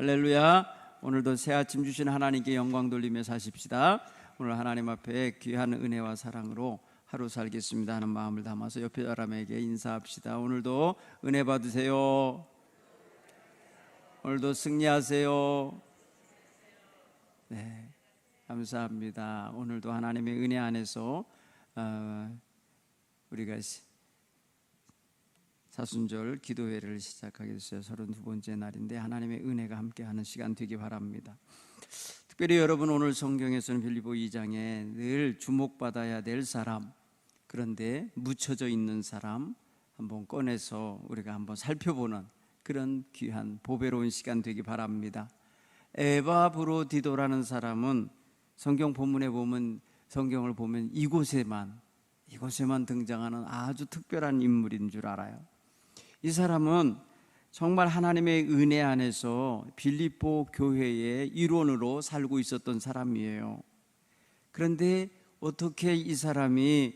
할렐루야. 오늘도 새 아침 주신 하나님께 영광 돌리며 사십시다. 오늘 하나님 앞에 귀한 은혜와 사랑으로 하루 살겠습니다 하는 마음을 담아서 옆에 사람에게 인사합시다. 오늘도 은혜 받으세요. 오늘도 승리하세요. 네, 감사합니다. 오늘도 하나님의 은혜 안에서 우리가 사순절 기도회를 시작하게 됐어요. 32번째 날인데 하나님의 은혜가 함께하는 시간 되기 바랍니다. 특별히 여러분, 오늘 성경에서는 빌립보 2장에 늘 주목받아야 될 사람, 그런데 묻혀져 있는 사람 한번 꺼내서 우리가 한번 살펴보는 그런 귀한 보배로운 시간 되기 바랍니다. 에바브로디도라는 사람은 성경 본문에 보면, 성경을 보면 이곳에만 등장하는 아주 특별한 인물인 줄 알아요. 이 사람은 정말 하나님의 은혜 안에서 빌립보 교회의 일원으로 살고 있었던 사람이에요. 그런데 어떻게 이 사람이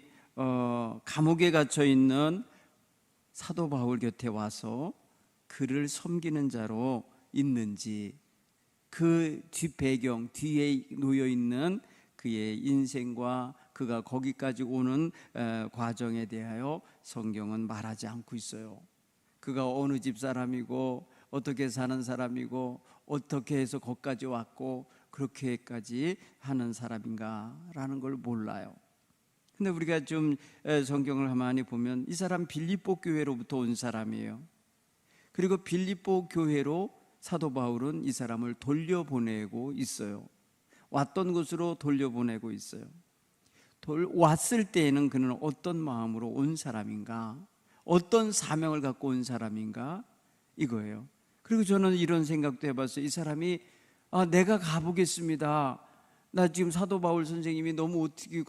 감옥에 gat혀 있는 사도 바울 곁에 와서 그를 섬기는 자로 있는지, 그 뒷배경, 뒤에 놓여있는 그의 인생과 그가 거기까지 오는 과정에 대하여 성경은 말하지 않고 있어요. 그가 어느 집 사람이고 어떻게 사는 사람이고 어떻게 해서 거기까지 왔고 그렇게까지 하는 사람인가라는 걸 몰라요. 근데 우리가 좀 성경을 가만히 보면 이 사람 빌립보 교회로부터 온 사람이에요. 그리고 빌립보 교회로 사도 바울은 이 사람을 돌려보내고 있어요. 왔던 곳으로 돌려보내고 있어요. 왔을 때에는 그는 어떤 마음으로 온 사람인가, 어떤 사명을 갖고 온 사람인가, 이거예요. 그리고 저는 이런 생각도 해봤어요. 이 사람이 내가 가보겠습니다, 나 지금 사도 바울 선생님이 너무 어떻게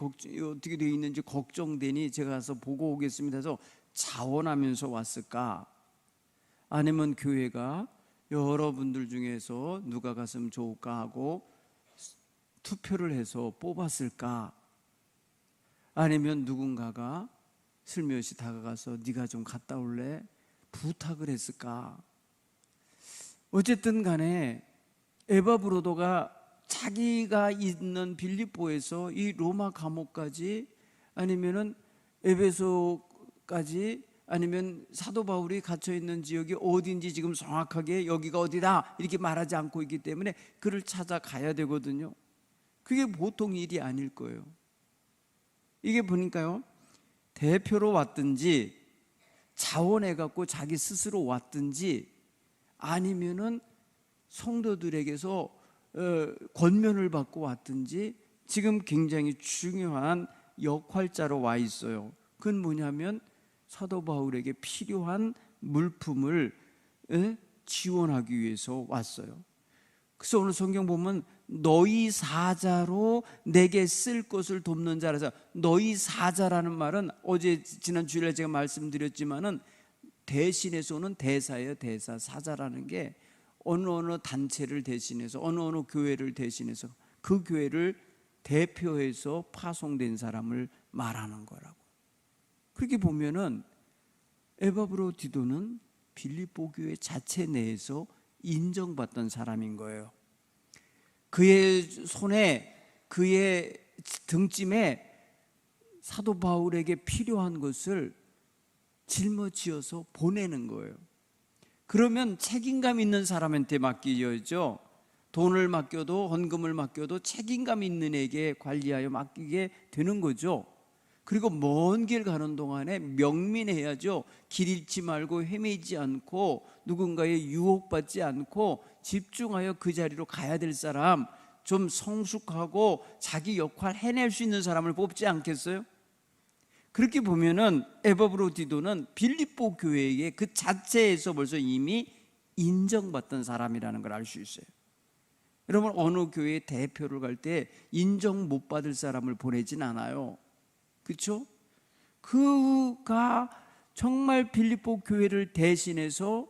되어 있는지 걱정되니 제가 가서 보고 오겠습니다 해서 자원하면서 왔을까? 아니면 교회가 여러분들 중에서 누가 갔으면 좋을까 하고 투표를 해서 뽑았을까? 아니면 누군가가 슬며시 다가가서 네가 좀 갔다 올래? 부탁을 했을까? 어쨌든 간에 에바브로도가 자기가 있는 빌립보에서 이 로마 감옥까지, 아니면은 에베소까지, 아니면 사도 바울이 갇혀 있는 지역이 어딘지 지금 정확하게 여기가 어디다 이렇게 말하지 않고 있기 때문에 그를 찾아가야 되거든요. 그게 보통 일이 아닐 거예요. 이게 보니까요, 대표로 왔든지 자원해 갖고 자기 스스로 왔든지 아니면은 성도들에게서 권면을 받고 왔든지 지금 굉장히 중요한 역할자로 와 있어요. 그건 뭐냐면 사도 바울에게 필요한 물품을 지원하기 위해서 왔어요. 그래서 오늘 성경 보면 너희 사자로 내게 쓸 것을 돕는 자라서, 너희 사자라는 말은 어제 지난 주일에 제가 말씀드렸지만은 대신해서 오는 대사예요. 대사. 사자라는 게 어느 단체를 대신해서, 어느 교회를 대신해서 그 교회를 대표해서 파송된 사람을 말하는 거라고. 그렇게 보면은 에바브로디도는 빌립보 교회 자체 내에서 인정받던 사람인 거예요. 그의 손에, 그의 등짐에 사도 바울에게 필요한 것을 짊어지어서 보내는 거예요. 그러면 책임감 있는 사람한테 맡기죠. 돈을 맡겨도, 헌금을 맡겨도 책임감 있는 에게 관리하여 맡기게 되는 거죠. 그리고 먼 길 가는 동안에 명민해야죠. 길 잃지 말고 헤매지 않고 누군가의 유혹받지 않고 집중하여 그 자리로 가야 될 사람, 좀 성숙하고 자기 역할 해낼 수 있는 사람을 뽑지 않겠어요? 그렇게 보면은 에바브로디도는 빌립보 교회의 그 자체에서 벌써 이미 인정받던 사람이라는 걸 알 수 있어요. 여러분, 어느 교회 대표를 갈 때 인정 못 받을 사람을 보내진 않아요. 그렇죠? 그가 정말 빌립보 교회를 대신해서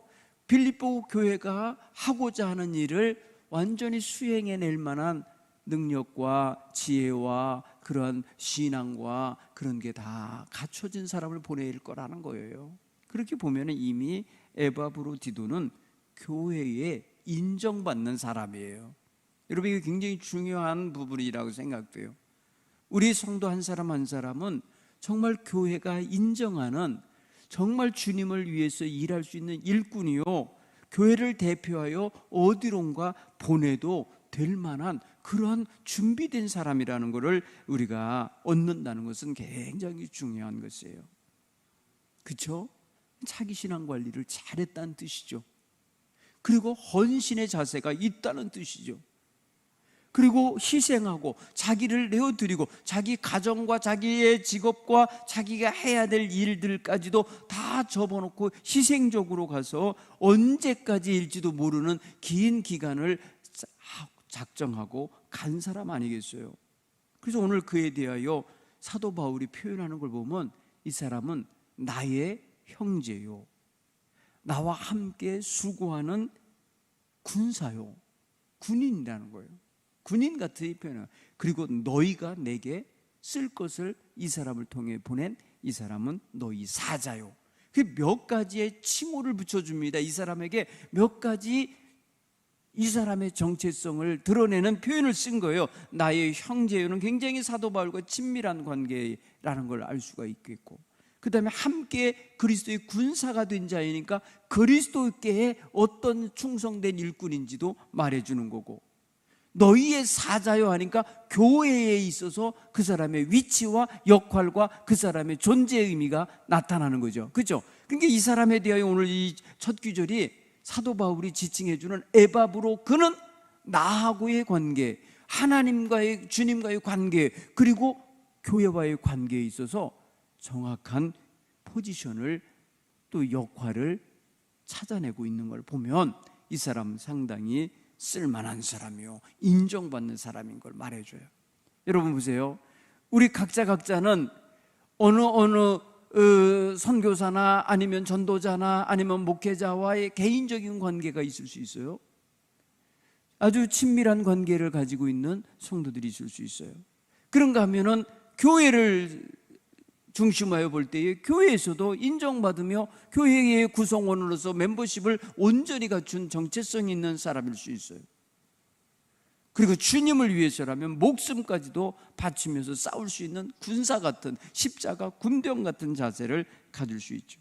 빌립보 교회가 하고자 하는 일을 완전히 수행해낼 만한 능력과 지혜와 그런 신앙과 그런 게 다 갖춰진 사람을 보낼 거라는 거예요. 그렇게 보면 이미 에바브로디도는 교회의 인정받는 사람이에요. 여러분, 이게 굉장히 중요한 부분이라고 생각돼요. 우리 성도 한 사람 한 사람은 정말 교회가 인정하는, 정말 주님을 위해서 일할 수 있는 일꾼이요, 교회를 대표하여 어디론가 보내도 될 만한 그런 준비된 사람이라는 것을 우리가 얻는다는 것은 굉장히 중요한 것이에요. 그렇죠? 자기 신앙 관리를 잘했다는 뜻이죠. 그리고 헌신의 자세가 있다는 뜻이죠. 그리고 희생하고 자기를 내어드리고 자기 가정과 자기의 직업과 자기가 해야 될 일들까지도 다 접어놓고 희생적으로 가서 언제까지일지도 모르는 긴 기간을 작정하고 간 사람 아니겠어요? 그래서 오늘 그에 대하여 사도 바울이 표현하는 걸 보면 이 사람은 나의 형제요, 나와 함께 수고하는 군사요, 군인이라는 거예요. 군인 같은 표현을. 그리고 너희가 내게 쓸 것을 이 사람을 통해 보낸 이 사람은 너희 사자요. 몇 가지의 칭호를 붙여줍니다. 이 사람에게 몇 가지 이 사람의 정체성을 드러내는 표현을 쓴 거예요. 나의 형제요는 굉장히 사도 바울과 친밀한 관계라는 걸 알 수가 있겠고, 그 다음에 함께 그리스도의 군사가 된 자이니까 그리스도께 어떤 충성된 일꾼인지도 말해주는 거고, 너희의 사자요 하니까 교회에 있어서 그 사람의 위치와 역할과 그 사람의 존재의 의미가 나타나는 거죠. 그렇죠? 그러니까 이 사람에 대하여 오늘 이 첫 구절이 사도 바울이 지칭해주는 에바브로, 그는 나하고의 관계, 하나님과의, 주님과의 관계, 그리고 교회와의 관계에 있어서 정확한 포지션을, 또 역할을 찾아내고 있는 걸 보면 이 사람은 상당히 쓸만한 사람이요, 인정받는 사람인 걸 말해줘요. 여러분 보세요. 우리 각자는 어느 선교사나 아니면 전도자나 아니면 목회자와의 개인적인 관계가 있을 수 있어요. 아주 친밀한 관계를 가지고 있는 성도들이 있을 수 있어요. 그런가 하면은 교회를 중심하여 볼 때에 교회에서도 인정받으며 교회의 구성원으로서 멤버십을 온전히 갖춘 정체성이 있는 사람일 수 있어요. 그리고 주님을 위해서라면 목숨까지도 바치면서 싸울 수 있는 군사 같은, 십자가 군병 같은 자세를 가질 수 있죠.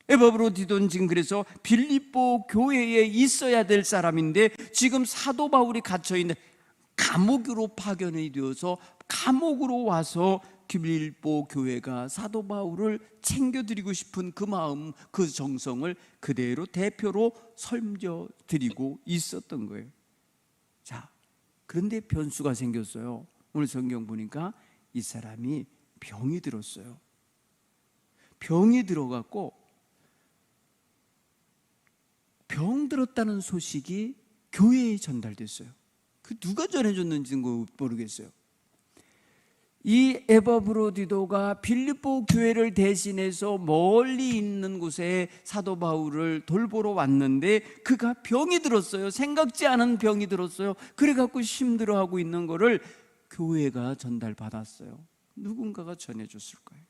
에바브로디도는 지금 그래서 빌립보 교회에 있어야 될 사람인데 지금 사도 바울이 갇혀있는 감옥으로 파견이 되어서 감옥으로 와서 빌립보 교회가 사도 바울을 챙겨드리고 싶은 그 마음, 그 정성을 그대로 대표로 섬겨드리고 있었던 거예요. 자, 그런데 변수가 생겼어요. 오늘 성경 보니까 이 사람이 병이 들었어요. 병이 들어갖고 병 들었다는 소식이 교회에 전달됐어요. 그 누가 전해줬는지는 모르겠어요. 이 에바브로디도가 빌립보 교회를 대신해서 멀리 있는 곳에 사도 바울을 돌보러 왔는데 그가 병이 들었어요. 생각지 않은 병이 들었어요. 그래갖고 힘들어하고 있는 거를 교회가 전달받았어요. 누군가가 전해줬을 거예요.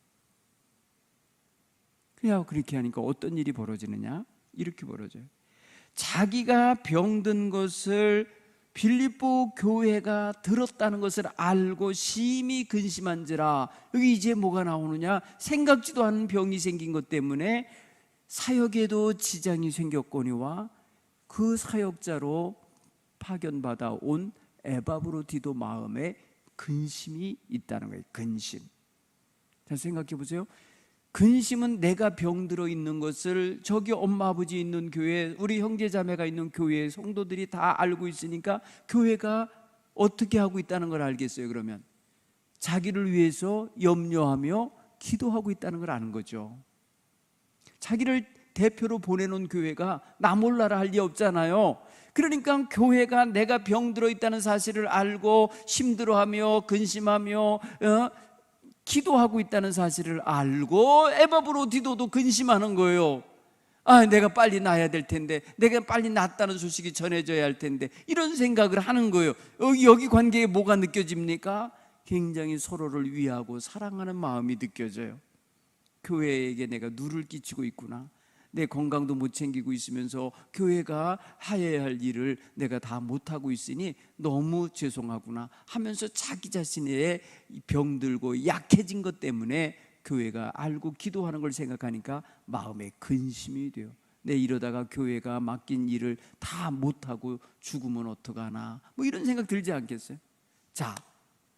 그냥 그렇게 하니까 어떤 일이 벌어지느냐? 이렇게 벌어져요. 자기가 병든 것을 빌립보 교회가 들었다는 것을 알고 심히 근심한지라, 여기 이제 뭐가 나오느냐? 생각지도 않은 병이 생긴 것 때문에 사역에도 지장이 생겼거니와 그 사역자로 파견받아 온 에바브로디도 마음에 근심이 있다는 거예요. 근심. 자, 생각해 보세요. 근심은 내가 병들어 있는 것을 저기 엄마 아버지 있는 교회, 우리 형제 자매가 있는 교회 성도들이 다 알고 있으니까 교회가 어떻게 하고 있다는 걸 알겠어요. 그러면 자기를 위해서 염려하며 기도하고 있다는 걸 아는 거죠. 자기를 대표로 보내놓은 교회가 나 몰라라 할 리 없잖아요. 그러니까 교회가 내가 병들어 있다는 사실을 알고 힘들어하며 근심하며 기도하고 있다는 사실을 알고 에바브로디도도 근심하는 거예요. 아, 내가 빨리 나아야 될 텐데, 내가 빨리 낫다는 소식이 전해져야 할 텐데, 이런 생각을 하는 거예요. 여기 관계에 뭐가 느껴집니까? 굉장히 서로를 위하고 사랑하는 마음이 느껴져요. 교회에게 내가 누를 끼치고 있구나, 내 건강도 못 챙기고 있으면서 교회가 해야 할 일을 내가 다 못하고 있으니 너무 죄송하구나 하면서 자기 자신의 병들고 약해진 것 때문에 교회가 알고 기도하는 걸 생각하니까 마음에 근심이 돼요. 내 이러다가 교회가 맡긴 일을 다 못하고 죽으면 어떡하나, 뭐 이런 생각 들지 않겠어요? 자,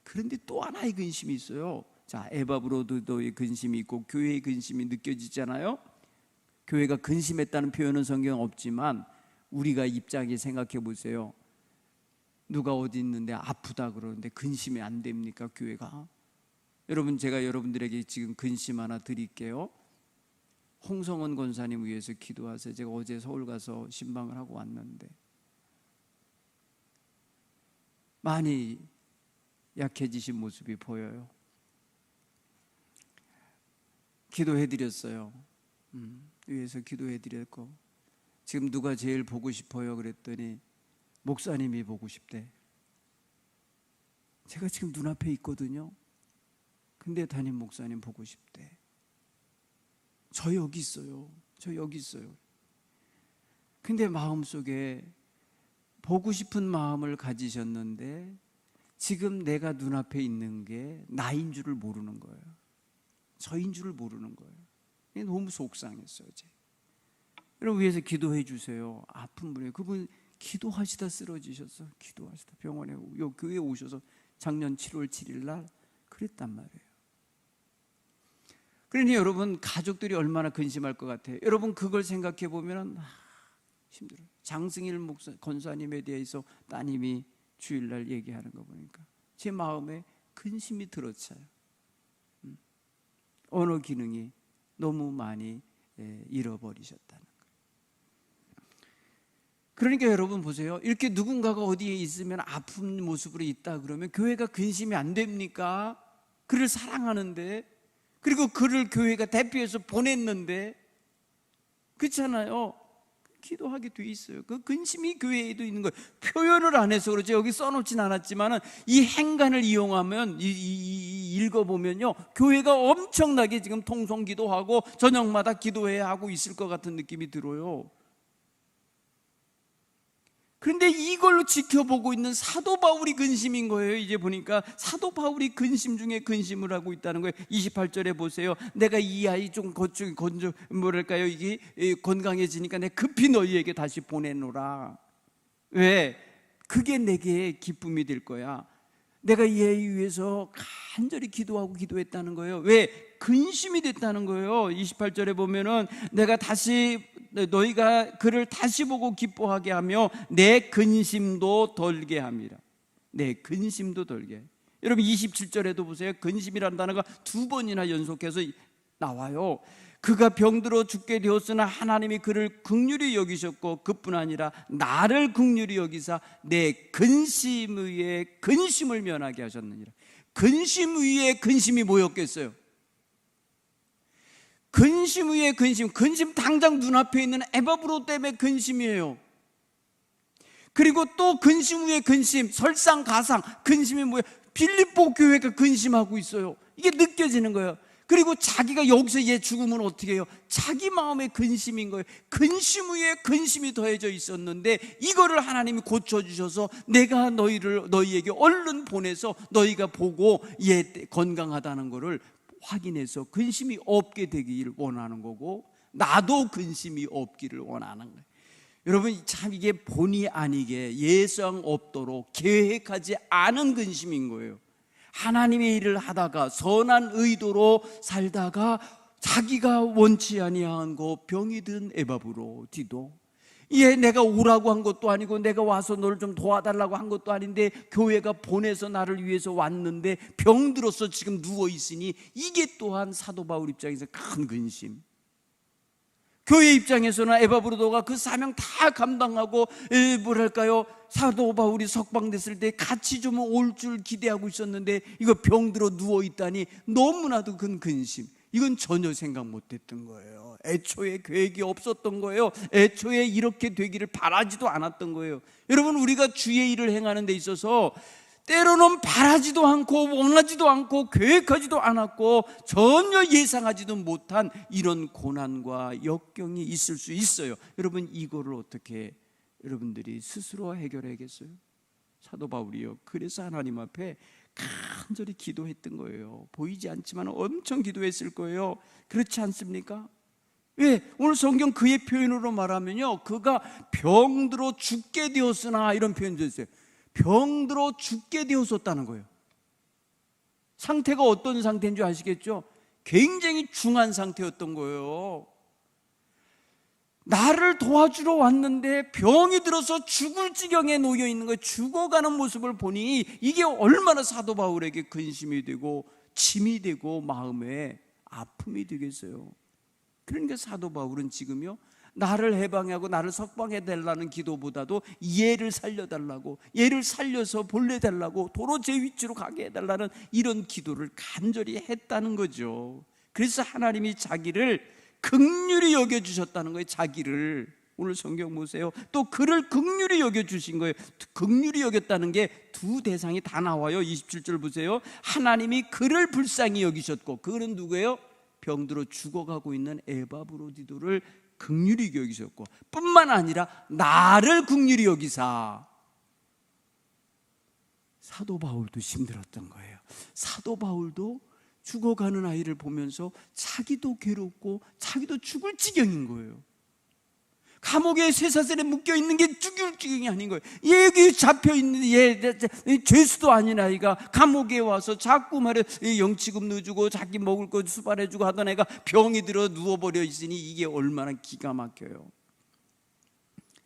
그런데 또 하나의 근심이 있어요. 자, 에바브로도의 근심이 있고 교회의 근심이 느껴지잖아요. 교회가 근심했다는 표현은 성경에 없지만 우리가 입장에 생각해 보세요. 누가 어디 있는데 아프다 그러는데 근심이 안 됩니까, 교회가? 여러분, 제가 여러분들에게 지금 근심 하나 드릴게요. 홍성원 권사님 위해서 기도하세요. 제가 어제 서울 가서 신방을 하고 왔는데 많이 약해지신 모습이 보여요. 기도해드렸어요. 위해서 기도해드렸고, 지금 누가 제일 보고 싶어요? 그랬더니 목사님이 보고 싶대. 제가 지금 눈앞에 있거든요. 근데 담임 목사님 보고 싶대. 저 여기 있어요. 저 여기 있어요. 근데 마음속에 보고 싶은 마음을 가지셨는데 지금 내가 눈앞에 있는 게 나인 줄을 모르는 거예요. 저인 줄을 모르는 거예요. 너무 속상했어요. 어제. 여러분, 위해서 기도해 주세요. 아픈 분이, 그분 기도하시다 쓰러지셨어. 기도하시다 병원에 요 교회에 오셔서 작년 7월 7일 날 그랬단 말이에요. 그러니 여러분, 가족들이 얼마나 근심할 것 같아요. 여러분, 그걸 생각해 보면 힘들어요. 장승일 목사 권사님에 대해서 따님이 주일날 얘기하는 거 보니까 제 마음에 근심이 들어차요. 언어 기능이 너무 많이 잃어버리셨다는 거예요. 그러니까 여러분 보세요. 이렇게 누군가가 어디에 있으면 아픈 모습으로 있다 그러면 교회가 근심이 안 됩니까? 그를 사랑하는데, 그리고 그를 교회가 대표해서 보냈는데, 그렇잖아요. 기도하게 돼 있어요. 그 근심이 교회에도 있는 거예요. 표현을 안 해서 그렇지 여기 써놓진 않았지만 이 행간을 이용하면 읽어보면요, 교회가 엄청나게 지금 통성기도하고 저녁마다 기도해야 하고 있을 것 같은 느낌이 들어요. 그런데 이걸로 지켜보고 있는 사도 바울이 근심인 거예요. 이제 보니까 사도 바울이 근심 중에 근심을 하고 있다는 거예요. 28절에 보세요. 내가 이 아이 좀 뭐랄까요, 이게 건강해지니까 내가 급히 너희에게 다시 보내노라. 왜? 그게 내게 기쁨이 될 거야. 내가 이 아이 위해서 간절히 기도하고 기도했다는 거예요. 왜? 근심이 됐다는 거예요. 28절에 보면은 내가 다시 너희가 그를 다시 보고 기뻐하게 하며 내 근심도 덜게 함이라. 내 근심도 덜게. 여러분 27절에도 보세요. 근심이라는 단어가 2번이나 연속해서 나와요. 그가 병들어 죽게 되었으나 하나님이 그를 긍휼히 여기셨고 그뿐 아니라 나를 긍휼히 여기사 내 근심 위에 근심을 면하게 하셨느니라. 근심 위에 근심이 뭐였겠어요? 근심 위에 근심, 근심 당장 눈앞에 있는 에바브로 때문에 근심이에요. 그리고 또 근심 위에 근심, 설상가상, 근심이 뭐예요? 빌립보 교회가 근심하고 있어요. 이게 느껴지는 거예요. 그리고 자기가 여기서 얘 죽으면 어떻게 해요? 자기 마음의 근심인 거예요. 근심 위에 근심이 더해져 있었는데 이거를 하나님이 고쳐주셔서 내가 너희에게 얼른 보내서 너희가 보고 얘 건강하다는 거를 확인해서 근심이 없게 되기를 원하는 거고, 나도 근심이 없기를 원하는 거예요. 여러분, 참 이게 본의 아니게 예상 없도록 계획하지 않은 근심인 거예요. 하나님의 일을 하다가 선한 의도로 살다가 자기가 원치 아니한 거 병이 든 에바브로 디도, 얘 내가 오라고 한 것도 아니고 내가 와서 너를 좀 도와달라고 한 것도 아닌데 교회가 보내서 나를 위해서 왔는데 병들어서 지금 누워있으니 이게 또한 사도 바울 입장에서 큰 근심. 교회 입장에서는 에바브로도가 그 사명 다 감당하고 뭐랄까요, 사도 바울이 석방됐을 때 같이 좀 올 줄 기대하고 있었는데 이거 병들어 누워있다니 너무나도 큰 근심. 이건 전혀 생각 못했던 거예요. 애초에 계획이 없었던 거예요. 애초에 이렇게 되기를 바라지도 않았던 거예요. 여러분, 우리가 주의 일을 행하는 데 있어서 때로는 바라지도 않고 원하지도 않고 계획하지도 않았고 전혀 예상하지도 못한 이런 고난과 역경이 있을 수 있어요. 여러분, 이거를 어떻게 여러분들이 스스로 해결해야겠어요? 사도 바울이요, 그래서 하나님 앞에 간절히 기도했던 거예요. 보이지 않지만 엄청 기도했을 거예요. 그렇지 않습니까? 왜? 오늘 성경 그의 표현으로 말하면요, 그가 병들어 죽게 되었으나, 이런 표현도 있어요. 병들어 죽게 되었었다는 거예요. 상태가 어떤 상태인 줄 아시겠죠? 굉장히 중한 상태였던 거예요. 나를 도와주러 왔는데 병이 들어서 죽을 지경에 놓여 있는 거예요. 죽어가는 모습을 보니 이게 얼마나 사도 바울에게 근심이 되고 짐이 되고 마음에 아픔이 되겠어요. 그러니까 사도 바울은 지금요, 나를 해방하고 나를 석방해달라는 기도보다도 얘를 살려달라고, 얘를 살려서 본래달라고, 도로 제 위치로 가게 해달라는 이런 기도를 간절히 했다는 거죠. 그래서 하나님이 자기를 긍휼히 여겨주셨다는 거예요. 자기를. 오늘 성경 보세요. 또 그를 긍휼히 여겨주신 거예요. 긍휼히 여겼다는 게 두 대상이 다 나와요. 27절 보세요. 하나님이 그를 불쌍히 여기셨고, 그는 누구예요? 병들어 죽어가고 있는 에바브로디도를 긍휼히 여기셨고, 뿐만 아니라 나를 긍휼히 여기사. 사도 바울도 힘들었던 거예요. 사도 바울도 죽어가는 아이를 보면서 자기도 괴롭고 자기도 죽을 지경인 거예요. 감옥에 쇠사슬에 묶여있는 게 죽을 지경이 아닌 거예요. 여기 잡혀있는 죄수도 아닌 아이가 감옥에 와서 자꾸 말해 영치금 넣어주고 자기 먹을 거 수발해주고 하던 애가 병이 들어 누워버려 있으니 이게 얼마나 기가 막혀요.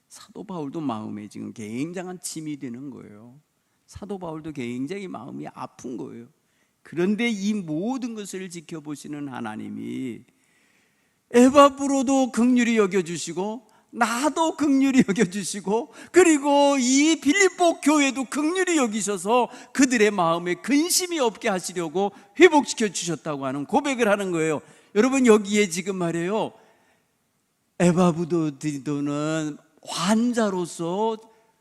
사도 바울도 마음에 지금 굉장한 짐이 되는 거예요. 사도 바울도 굉장히 마음이 아픈 거예요. 그런데 이 모든 것을 지켜보시는 하나님이 에바브로도 긍휼히 여겨주시고 나도 긍휼히 여겨주시고, 그리고 이 빌립보 교회도 긍휼히 여기셔서 그들의 마음에 근심이 없게 하시려고 회복시켜 주셨다고 하는 고백을 하는 거예요. 여러분, 여기에 지금 말이에요, 에바브로디도는 환자로서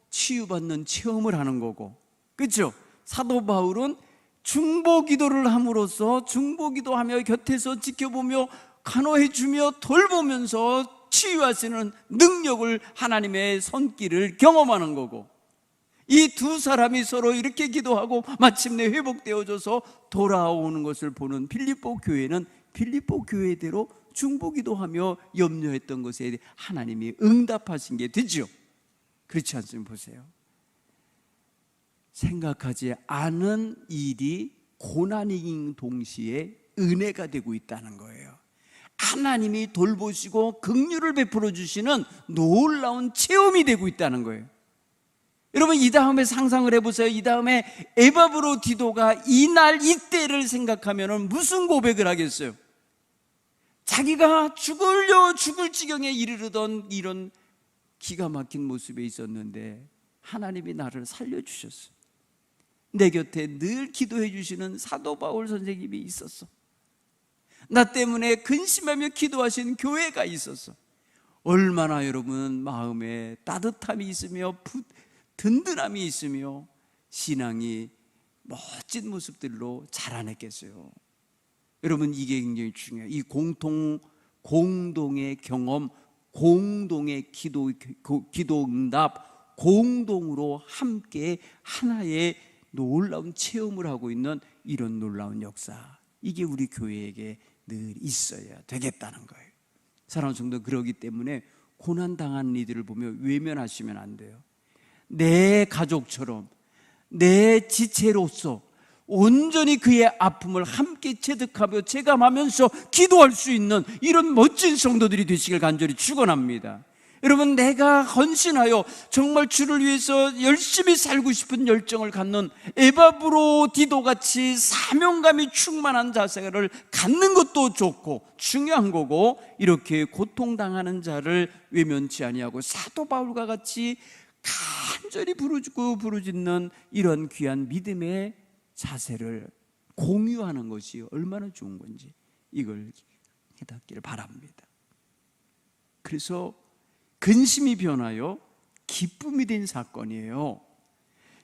치유받는 체험을 하는 거고, 그렇죠? 사도 바울은 중보기도를 함으로써 중보기도하며 곁에서 지켜보며 간호해주며 돌보면서 치유하시는 능력을, 하나님의 손길을 경험하는 거고, 이 두 사람이 서로 이렇게 기도하고 마침내 회복되어져서 돌아오는 것을 보는 빌립보 교회는 빌립보 교회대로 중보기도하며 염려했던 것에 하나님이 응답하신 게 되죠. 그렇지 않습니까? 보세요. 생각하지 않은 일이 고난인 동시에 은혜가 되고 있다는 거예요. 하나님이 돌보시고 긍휼을 베풀어 주시는 놀라운 체험이 되고 있다는 거예요. 여러분, 이 다음에 상상을 해보세요. 이 다음에 에바브로디도가 이날 이때를 생각하면 무슨 고백을 하겠어요? 자기가 죽을 지경에 이르르던 이런 기가 막힌 모습에 있었는데 하나님이 나를 살려주셨어. 내 곁에 늘 기도해 주시는 사도 바울 선생님이 있었어. 나 때문에 근심하며 기도하신 교회가 있었어. 얼마나 여러분 마음에 따뜻함이 있으며 든든함이 있으며 신앙이 멋진 모습들로 자라냈겠어요. 여러분, 이게 굉장히 중요해요. 이 공동의 경험, 공동의 기도 응답, 공동으로 함께 하나의 놀라운 체험을 하고 있는 이런 놀라운 역사, 이게 우리 교회에게 늘 있어야 되겠다는 거예요. 사랑하는 성도, 그러기 때문에 고난당한 이들을 보며 외면하시면 안 돼요. 내 가족처럼 내 지체로서 온전히 그의 아픔을 함께 체득하며 체감하면서 기도할 수 있는 이런 멋진 성도들이 되시길 간절히 축원합니다. 여러분, 내가 헌신하여 정말 주를 위해서 열심히 살고 싶은 열정을 갖는 에바브로디도 같이 사명감이 충만한 자세를 갖는 것도 좋고 중요한 거고, 이렇게 고통당하는 자를 외면치 아니하고 사도 바울과 같이 간절히 부르짖는 이런 귀한 믿음의 자세를 공유하는 것이 얼마나 좋은 건지 이걸 깨닫기를 바랍니다. 그래서 근심이 변하여 기쁨이 된 사건이에요.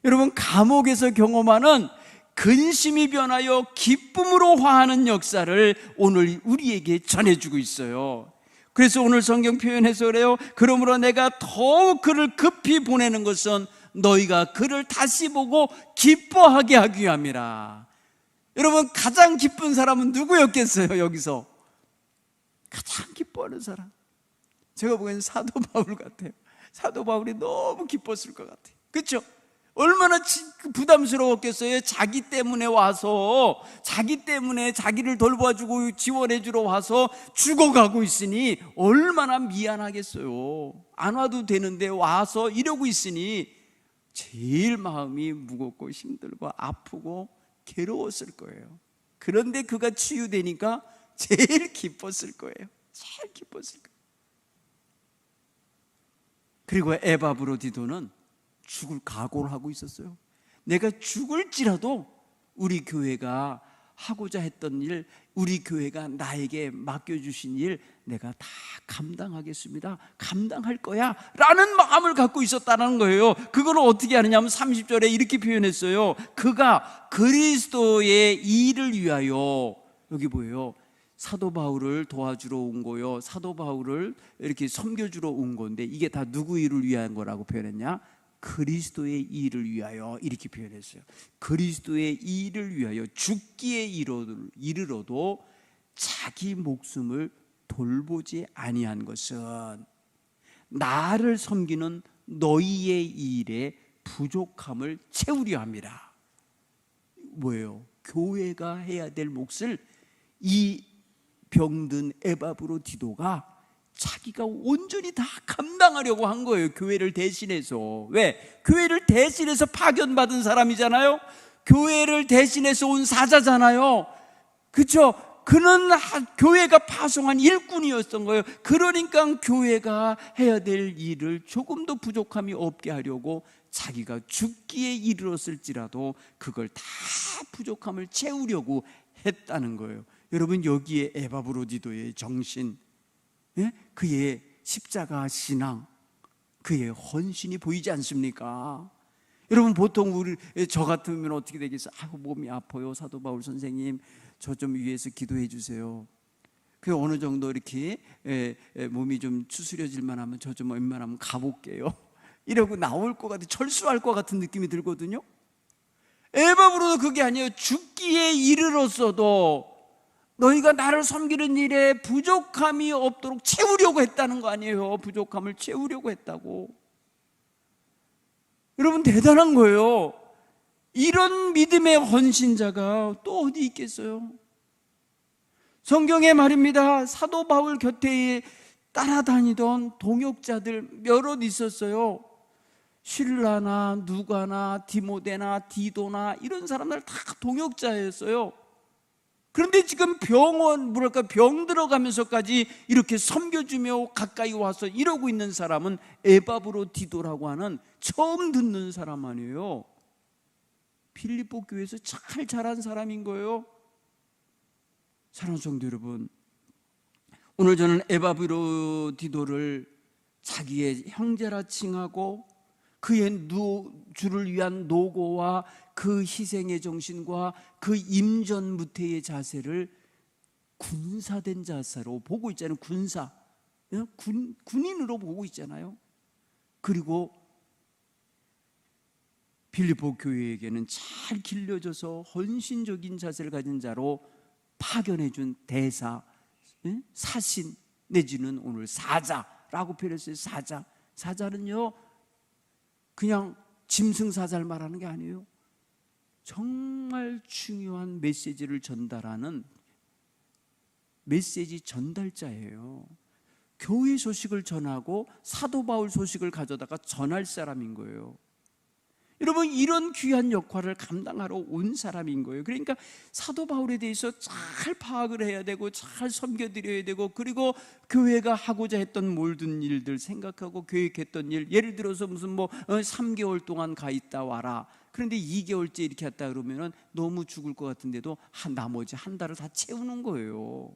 여러분, 감옥에서 경험하는 근심이 변하여 기쁨으로 화하는 역사를 오늘 우리에게 전해주고 있어요. 그래서 오늘 성경 표현해서 그래요. 그러므로 내가 더욱 그를 급히 보내는 것은 너희가 그를 다시 보고 기뻐하게 하기 위함이라. 여러분, 가장 기쁜 사람은 누구였겠어요? 여기서 가장 기뻐하는 사람, 제가 보기엔 사도 바울 같아요. 사도 바울이 너무 기뻤을 것 같아요. 그렇죠? 얼마나 부담스러웠겠어요. 자기 때문에 와서, 자기 때문에 자기를 돌봐주고 지원해주러 와서 죽어가고 있으니 얼마나 미안하겠어요. 안 와도 되는데 와서 이러고 있으니 제일 마음이 무겁고 힘들고 아프고 괴로웠을 거예요. 그런데 그가 치유되니까 제일 기뻤을 거예요. 제일 기뻤을 거예요. 그리고 에바브로디도는 죽을 각오를 하고 있었어요. 내가 죽을지라도 우리 교회가 하고자 했던 일, 우리 교회가 나에게 맡겨주신 일 내가 다 감당하겠습니다, 감당할 거야 라는 마음을 갖고 있었다는 거예요. 그걸 어떻게 하느냐면 30절에 이렇게 표현했어요. 그가 그리스도의 일을 위하여, 여기 보여요. 사도 바울을 도와주러 온 거요, 사도 바울을 이렇게 섬겨주러 온 건데 이게 다 누구 일을 위한 거라고 표현했냐? 그리스도의 일을 위하여 이렇게 표현했어요. 그리스도의 일을 위하여 죽기에 이르러도 자기 목숨을 돌보지 아니한 것은 나를 섬기는 너희의 일에 부족함을 채우려 함이라. 뭐예요? 교회가 해야 될 몫을 이 병든 에바브로디도가 자기가 온전히 다 감당하려고 한 거예요. 교회를 대신해서. 왜? 교회를 대신해서 파견받은 사람이잖아요. 교회를 대신해서 온 사자잖아요. 그렇죠? 그는 교회가 파송한 일꾼이었던 거예요. 그러니까 교회가 해야 될 일을 조금도 부족함이 없게 하려고 자기가 죽기에 이르렀을지라도 그걸 다 부족함을 채우려고 했다는 거예요. 여러분, 여기에 에바브로디도의 정신, 그의 십자가 신앙, 그의 헌신이 보이지 않습니까? 여러분, 보통 저 같으면 어떻게 되겠어요? 아이고, 몸이 아파요, 사도 바울 선생님 저 좀 위해서 기도해 주세요. 그 어느 정도 이렇게 몸이 좀 추스려질 만하면 저 좀 웬만하면 가볼게요, 이러고 나올 것 같아, 철수할 것 같은 느낌이 들거든요. 에바브로도 그게 아니에요. 죽기에 이르렀어도 너희가 나를 섬기는 일에 부족함이 없도록 채우려고 했다는 거 아니에요. 부족함을 채우려고 했다고. 여러분, 대단한 거예요. 이런 믿음의 헌신자가 또 어디 있겠어요? 성경에 말입니다, 사도 바울 곁에 따라다니던 동역자들 몇몇 있었어요. 실라나 누가나 디모데나 디도나 이런 사람들 다 동역자였어요. 그런데 지금 병 들어가면서까지 이렇게 섬겨주며 가까이 와서 이러고 있는 사람은 에바브로디도라고 하는 처음 듣는 사람 아니에요. 빌립보 교회에서 잘 자란 사람인 거예요. 사랑하는 성도 여러분, 오늘 저는 에바브로디도를 자기의 형제라 칭하고 그의 주를 위한 노고와 그 희생의 정신과 그 임전무태의 자세를 군사된 자세로 보고 있잖아요. 군인으로 보고 있잖아요. 그리고 빌립보 교회에게는 잘 길러져서 헌신적인 자세를 가진 자로 파견해준 대사, 사신 내지는 오늘 사자라고 표현했어요. 사자는요 그냥 짐승사자를 말하는 게 아니에요. 정말 중요한 메시지를 전달하는 메시지 전달자예요. 교회 소식을 전하고 사도 바울 소식을 가져다가 전할 사람인 거예요. 여러분, 이런 귀한 역할을 감당하러 온 사람인 거예요. 그러니까 사도 바울에 대해서 잘 파악을 해야 되고 잘 섬겨드려야 되고, 그리고 교회가 하고자 했던 모든 일들 생각하고 계획했던 일, 예를 들어서 무슨 3개월 동안 가 있다 와라, 그런데 2개월째 이렇게 했다 그러면 너무 죽을 것 같은데도 나머지 한 달을 다 채우는 거예요.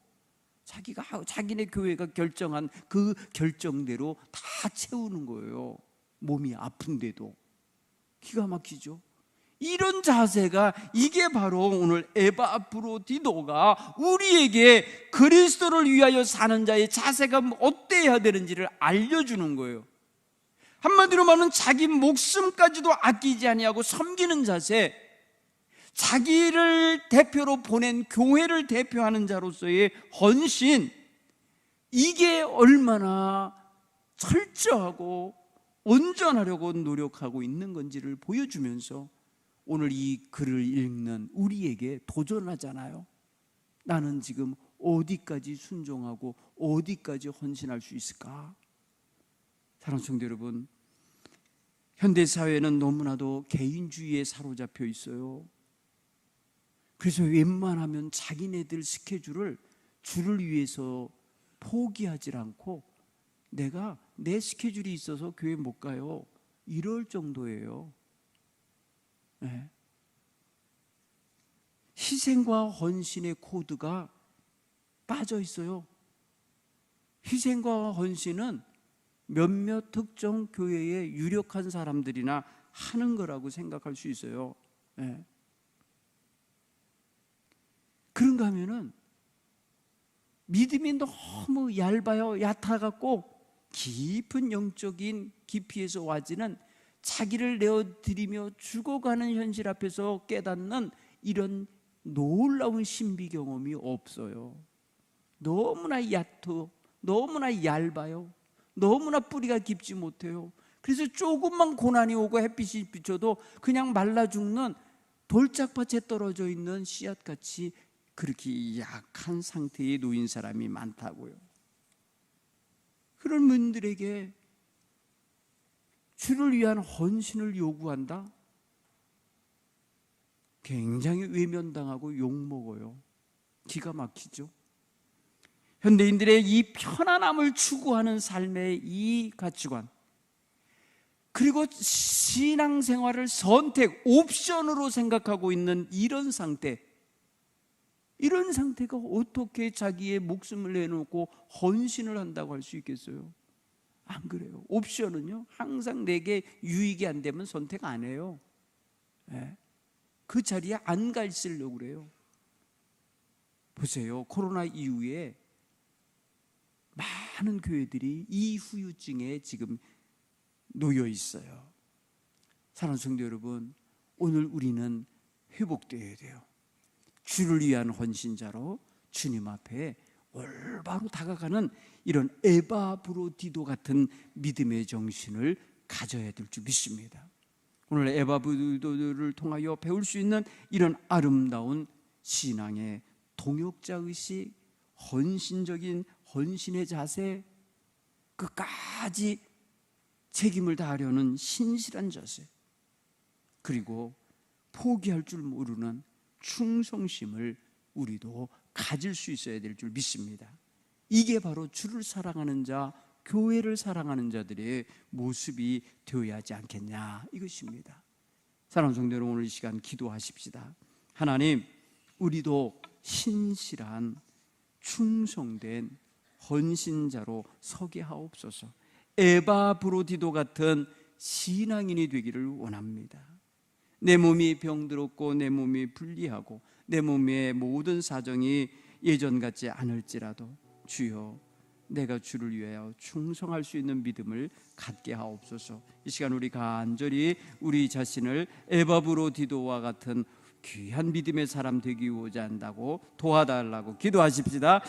자기네 교회가 결정한 그 결정대로 다 채우는 거예요. 몸이 아픈데도. 기가 막히죠. 이런 자세가, 이게 바로 오늘 에바브로디도가 우리에게 그리스도를 위하여 사는 자의 자세가 어때야 되는지를 알려주는 거예요. 한마디로 말하면 자기 목숨까지도 아끼지 아니하고 섬기는 자세, 자기를 대표로 보낸 교회를 대표하는 자로서의 헌신, 이게 얼마나 철저하고 온전하려고 노력하고 있는 건지를 보여주면서 오늘 이 글을 읽는 우리에게 도전하잖아요. 나는 지금 어디까지 순종하고 어디까지 헌신할 수 있을까? 사랑하는 성도 여러분, 현대사회는 너무나도 개인주의에 사로잡혀 있어요. 그래서 웬만하면 자기네들 스케줄을 주를 위해서 포기하지 않고 내가 내 스케줄이 있어서 교회 못 가요, 이럴 정도예요. 네. 희생과 헌신의 코드가 빠져 있어요. 희생과 헌신은 몇몇 특정 교회의 유력한 사람들이나 하는 거라고 생각할 수 있어요. 네. 그런가 하면은 믿음이 너무 얇아요. 얕아갖고 깊은 영적인 깊이에서 와지는, 자기를 내어드리며 죽어가는 현실 앞에서 깨닫는 이런 놀라운 신비 경험이 없어요. 너무나 얕고 너무나 얇아요. 너무나 뿌리가 깊지 못해요. 그래서 조금만 고난이 오고 햇빛이 비춰도 그냥 말라 죽는 돌짝밭에 떨어져 있는 씨앗같이 그렇게 약한 상태에 놓인 사람이 많다고요. 그런 분들에게 주를 위한 헌신을 요구한다? 굉장히 외면당하고 욕먹어요. 기가 막히죠. 현대인들의 이 편안함을 추구하는 삶의 이 가치관, 그리고 신앙생활을 선택, 옵션으로 생각하고 있는 이런 상태, 이런 상태가 어떻게 자기의 목숨을 내놓고 헌신을 한다고 할 수 있겠어요? 안 그래요. 옵션은요, 항상 내게 유익이 안 되면 선택 안 해요. 네. 그 자리에 안 가 있으려고 그래요. 보세요. 코로나 이후에 많은 교회들이 이 후유증에 지금 놓여 있어요. 사랑하는 성도 여러분, 오늘 우리는 회복되어야 돼요. 주를 위한 헌신자로 주님 앞에 올바로 다가가는 이런 에바브로디도 같은 믿음의 정신을 가져야 될 줄 믿습니다. 오늘 에바브로디도를 통하여 배울 수 있는 이런 아름다운 신앙의 동역자의식, 헌신적인 헌신의 자세, 끝까지 책임을 다하려는 신실한 자세, 그리고 포기할 줄 모르는 충성심을 우리도 가질 수 있어야 될 줄 믿습니다. 이게 바로 주를 사랑하는 자, 교회를 사랑하는 자들의 모습이 되어야 하지 않겠냐, 이것입니다. 사랑하는 성도 여러분, 오늘 이 시간 기도하십시다. 하나님, 우리도 신실한 충성된 헌신자로 서게 하옵소서. 에바브로디도 같은 신앙인이 되기를 원합니다. 내 몸이 병들었고 내 몸이 불리하고 내 몸의 모든 사정이 예전 같지 않을지라도 주여, 내가 주를 위하여 충성할 수 있는 믿음을 갖게 하옵소서. 이 시간 우리 간절히 우리 자신을 에바브로디도와 같은 귀한 믿음의 사람 되기 위하자 한다고 도와달라고 기도하십시다.